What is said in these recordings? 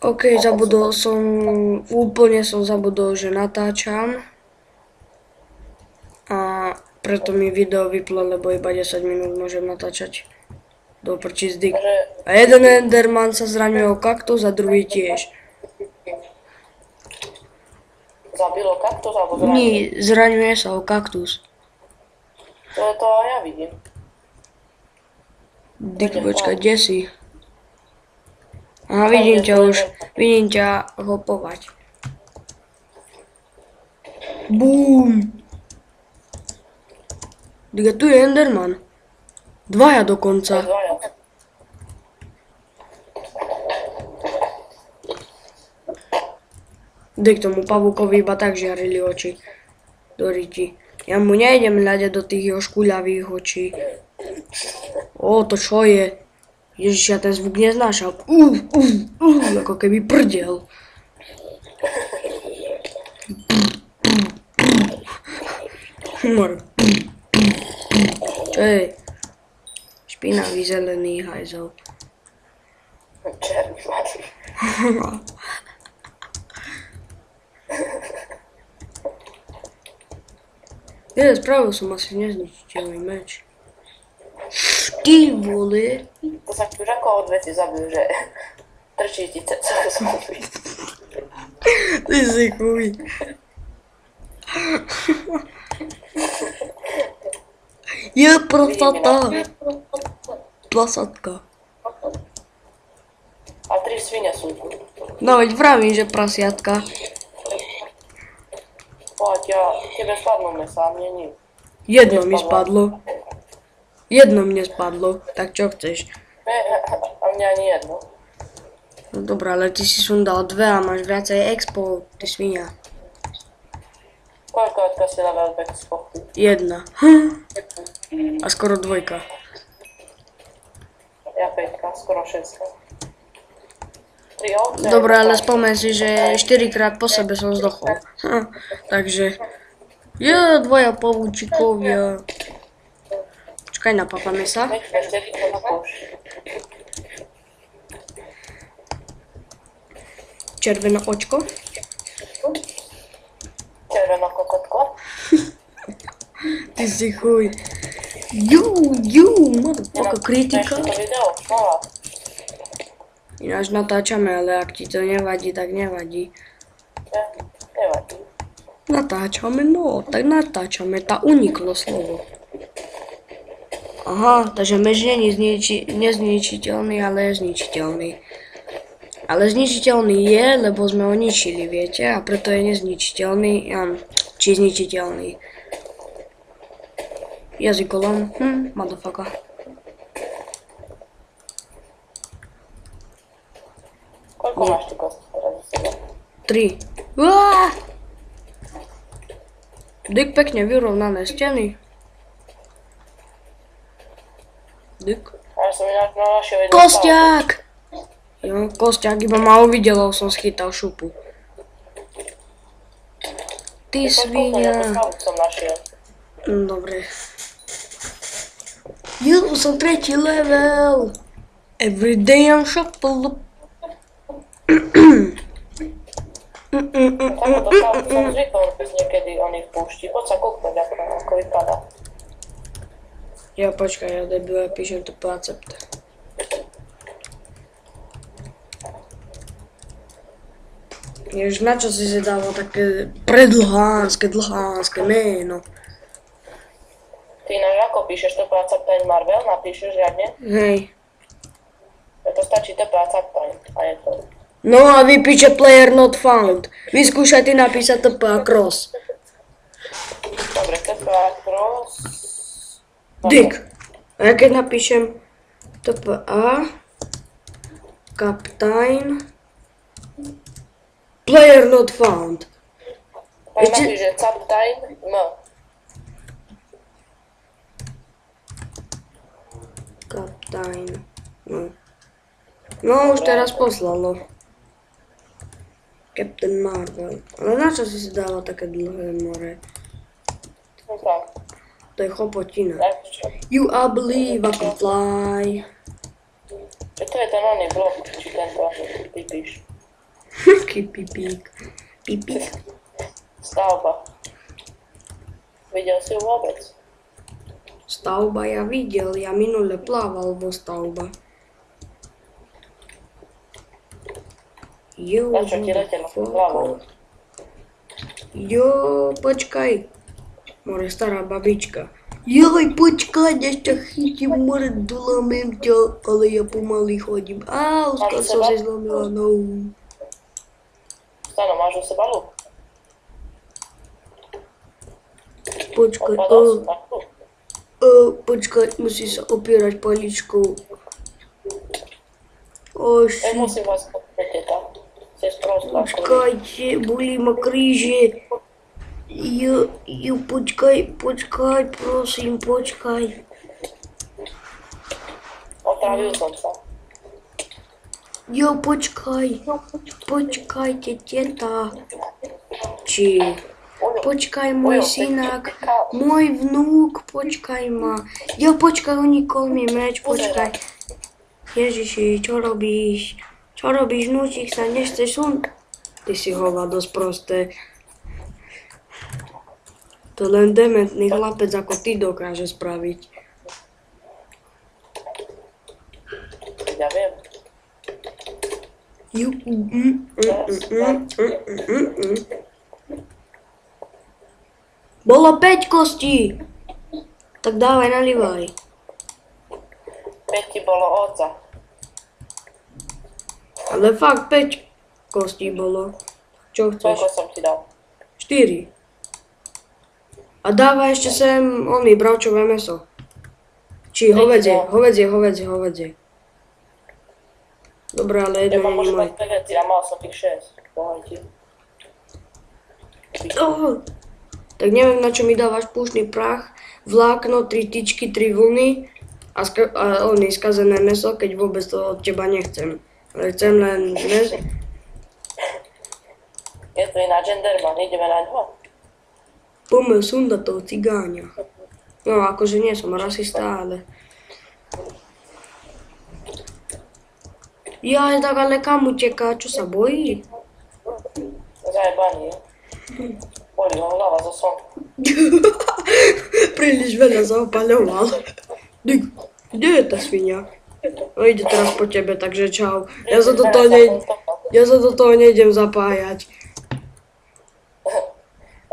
OK, úplne som zabudol, že natáčam. A preto mi video vyplo, lebo iba 10 minút môžem natáčať. Do prčízdy. A jeden Enderman sa zraňuje o kaktus a druhý tiež. Zabilo kaktus alebo zraňuje? Nie, zraňuje sa o kaktus. To ja vidím. Dick, počkaj, kde si? Aha, vidím ťa hopovať. Bum! Dick, tu je Enderman. Dvaja dokonca. Dick, tomu pavúkovi iba tak žiarili oči. Do riti. Ja mu nejdem hľadať do tých jeho škuľavých očí. To čo je? Ježiš, ja ten zvuk neznášam. Ako keby prdel. Čo je? Špinavý zelený hajzel. Černý máš. Spravil som asi nezničiteľný meč. Ty vole. To sa ti už ako odveci zabijú, že trčí ti celé zombie. Ty si chuj. Je prasata. Plasatka. A 3 svine sú tu. No veď vravím, že prasiatka. Poď, tebe spadnú mesa, mne nie. Jedno mi spadlo. Jedno mne spadlo, tak čo chceš? A mňa ani jedno. No dobré, ale ty si sundal dve a máš viacej expo, ty svinia. Koľko si level expo? Jedna. A skoro dvojka. Ja 5, skoro 6. Dobre, ale spomeň si, že 4 krát po sebe som zdochol. Takže... dvaja pavúčikovia. Čakaj, napapame sa. Červené očko. Červená kokotko. Ty si chuj. Motherfucker, kritika. Ináč natáčame, ale ak ti to nevadí, tak nevadí. Nevadí. Natáčame, no, tak natáčame, tá uniklo slovo. Aha, takže meč není nezničiteľný, ale je zničiteľný. Ale zničiteľný je, lebo sme ho ničili, viete, a preto je nezničiteľný, či zničiteľný. Jazykolom, motherfucker. Koľko máš ty kosti teraz? 3. Dick, pekne vyrovnané steny. Dick. Ja som ináč našiel jednu Kostiak! Jo, Kostiak, iba ma uvidel, som schytal šupu. Ty svinia. Dobre. Som 3. level. Every day I'm shuffle. Som zvykol niekedy oni v púšti. Poď sa kúknúť, ako vypadá. Ja počkaj, ja debile píšem to po accepte. Jež, na čo si dával také predlhánske, dlhánske meno? Ty ináč ako píšeš to po accepte Marvel? Napíšeš riadne? Hej. To stačí to po accepte a je to. No a vy píše player not found. Vyskúšajte napísať TP cross. Dobre, TP cross. Dick. A ja keď napíšem TPA Captain player not found. Tak napíše Captain M. Captain. No už teraz poslalo. Captain Marvel. Ale na čo si dáva také dlhé more? No tak. To je chopotina. You I believe I can fly. Čo to je ten oný blok, či tento? pipíš? Aký pipík. Pipík. Stavba. Videl si ju vôbec? Stavba ja videl, ja minule plával vo stavba. Jo, Na čo ti letelo? Hlavou. Jo, počkaj. More, stará babička. Joj, počkaj, ja ťa chytím, more, dolamem ťa, ale ja pomaly chodím. Skôr som si zlomila nohu. Stano, máš u seba luk? Počkaj, Odpadol si na luk? počkaj, musí sa opierať paličkou. Nemusím vás kúpiť, teta. Si sprostá. Počkajte, bolí ma kríže. Jo, počkaj, prosím, počkaj. Otravil som sa. Jo, počkajte, teta. Počkaj, môj synak, môj vnúk, počkaj ma. Jo, počkaj, unikol mi meč, počkaj. Ježiši, čo robíš? Čo robíš, vnúčik, sa nechceš sun? Ty si hovado sprosté. To len dementný chlapec ako ty dokáže spraviť. Ja viem. Bolo 5 kostí. Tak dávaj, nalivaj. 5 ti bolo oca. Ale fakt 5 kostí bolo. Čo Koľko chceš? som ti dal? 4. A dávaj ešte sem bravčové mäso. Či hovedzie. Dobre, ale Ja jedno mám nie je možno moje. 5 veci a mal som tých 6. Pohľadí. Tak neviem, na čo mi dávaš púšny prach, vlákno, 3 tyčky, 3 vlny a skazené mäso, keď vôbec to od teba nechcem. Ale chcem len mäso. Je tu iná genderman, ideme na ňo. Poďme sundať toho cigáňa. No, akože nie som rasista, ale... Ja, tak ale kam uteká? Čo sa bojí? Zajebaný, je. Boli ho hlava zo slnka. Príliš veľa zaopaľoval. Kde je tá svinia? No ide teraz po tebe, takže čau. Ja sa do toho nejdem zapájať.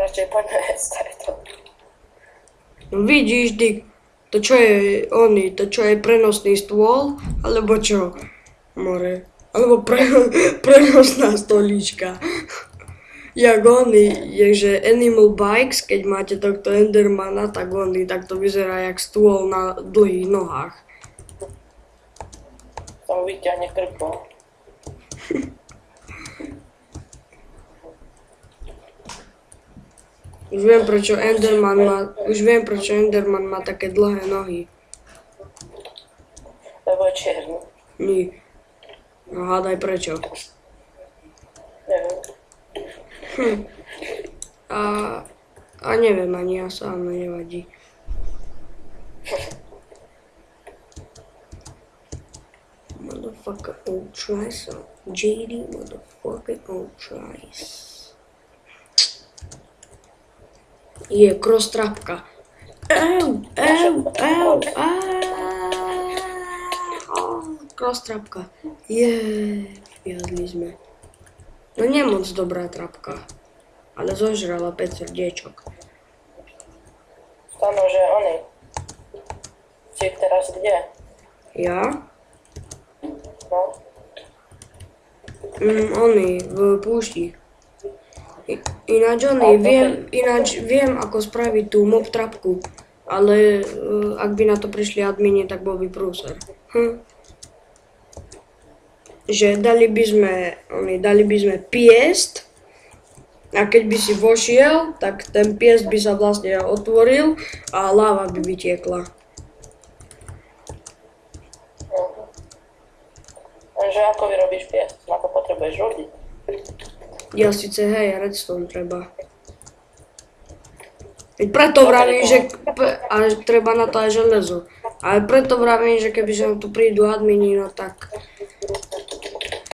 Radšej poďme jesť to. No vidíš, ty, to čo je prenosný stôl, alebo čo? More. Alebo prenosná stolička. že Animal Bikes, keď máte tohto Endermana, tak to vyzerá jak stôl na dlhých nohách. Som vyťahne krko. Už viem, prečo Enderman má také dlhé nohy. Lebo je čierny. Nie. No hádaj prečo. Neviem. A neviem ani ja sám, no nevadí. Motherfucker old tries, so JD motherfucker old tries. Je cross-trapka. Cross-trapka. Vyhadli sme. No nie moc dobrá trapka. Ale zožrala 5 srdiečok. Stano, že oni. Si teraz kde? Ja? No? V púšti. Ináč viem ako spraviť tú mob trapku, ale ak by na to prišli admini, tak bol by prúser. Že dali by sme piest a keď by si vošiel, tak ten piest by sa vlastne otvoril a láva by vytiekla. Lenže ako vyrobíš piest? Na to potrebuješ rodiť. Ja síce redstone treba. Veď preto vravím, že treba na to aj železo. Ale preto vravím, že keby sa tu prídu admini, no tak